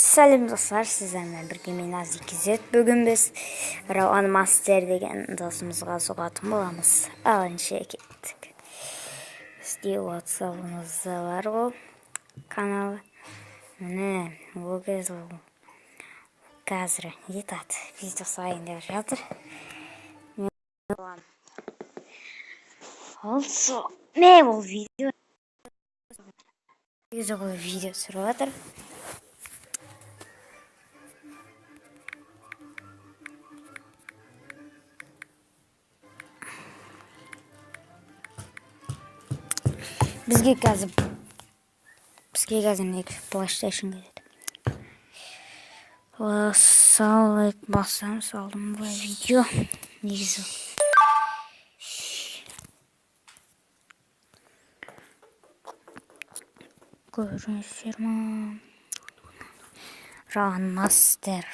Сәлем достар, сіздермен бірге мен Азик Зет. Бүгін біз Рауан Мастер деген досымызға соғатын боламыз. Алыншы кеттік. Бізде WhatsApp-ымызда бар ол каналы. Міне, ол кез ол қазір етат видео сайын деп жатыр. Не ол видео түсіріп жатыр. Бізге қазір не PlayStation келеді. Салдым бұл видео негізі. Көріңіздер ма? Рауан Мастер.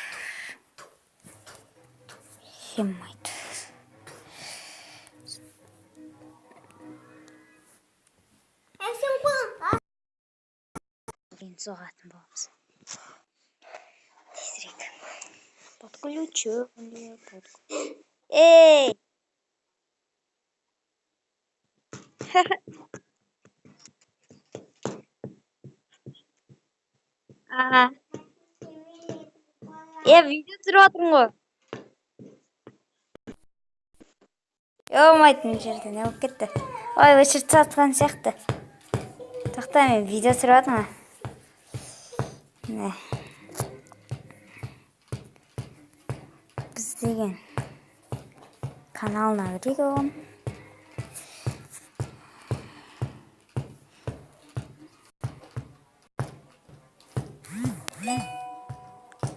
Хеммайт. Соғатын боламыз. Тезірек. Подключу. Эй! Видео түсіріп жатырмын ғой. Болмайтын жерде не болып кетті. Ой, өшіріп тастаған сияқты. Тоқта, мен видео түсіріп жатырмын. Біз деген каналына кірейік оған.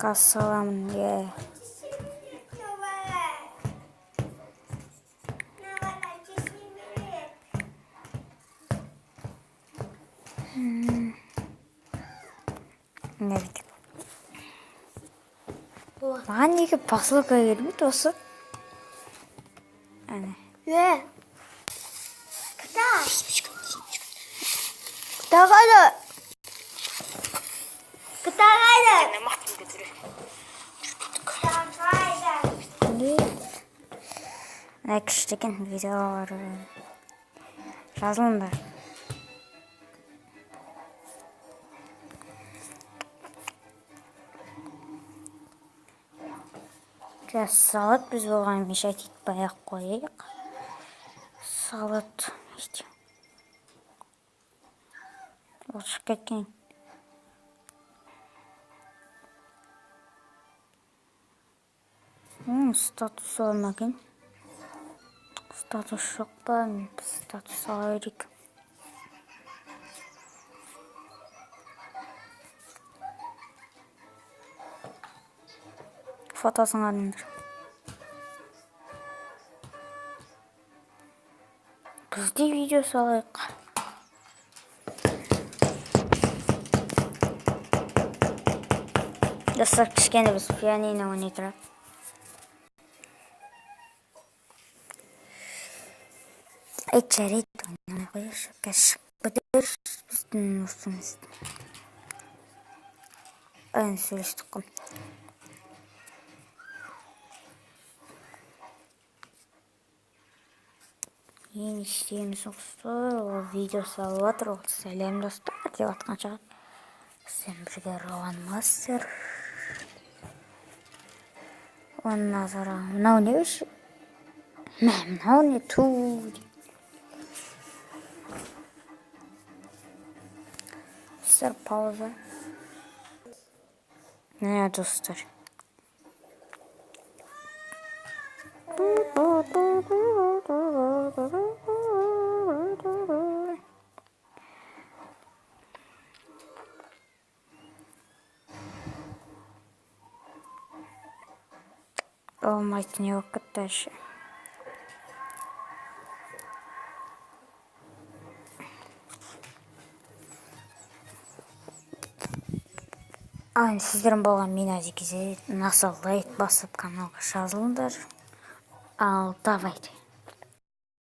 Қасаламын, маған неге посылка келмейді осы? Әне. Кіта қайда? Мына күштеген видеолар жазылыңдар. Салат біз болған мешайт етпай ақ қойайық. Салат ұшып кеткен. Статус olmaken. Статус жоқ па? Статус ала берейік. Фотосын алыңдар. Бізде видео салайық. Достар, кішкене біз пианино ойнай тұрайық. Жарайды, ойнамай қойшы. Кәшік бітір біздің ұсымызды. Айын сөйлестік қой. Ең істейміз осы, ол видео салып жатыр, ол сәлем достар деп атқан шығар. Сен бірге Рауан Мастер. Оның назара, мынау не өші? Мынау не туди? Достар, пауза. Не, достар. Olmaydı, ne vakit taşı. Aynı sizlerin болған мен Азик Зет. Насыл лайк басып каналға жазылыңдар. Ал давайте.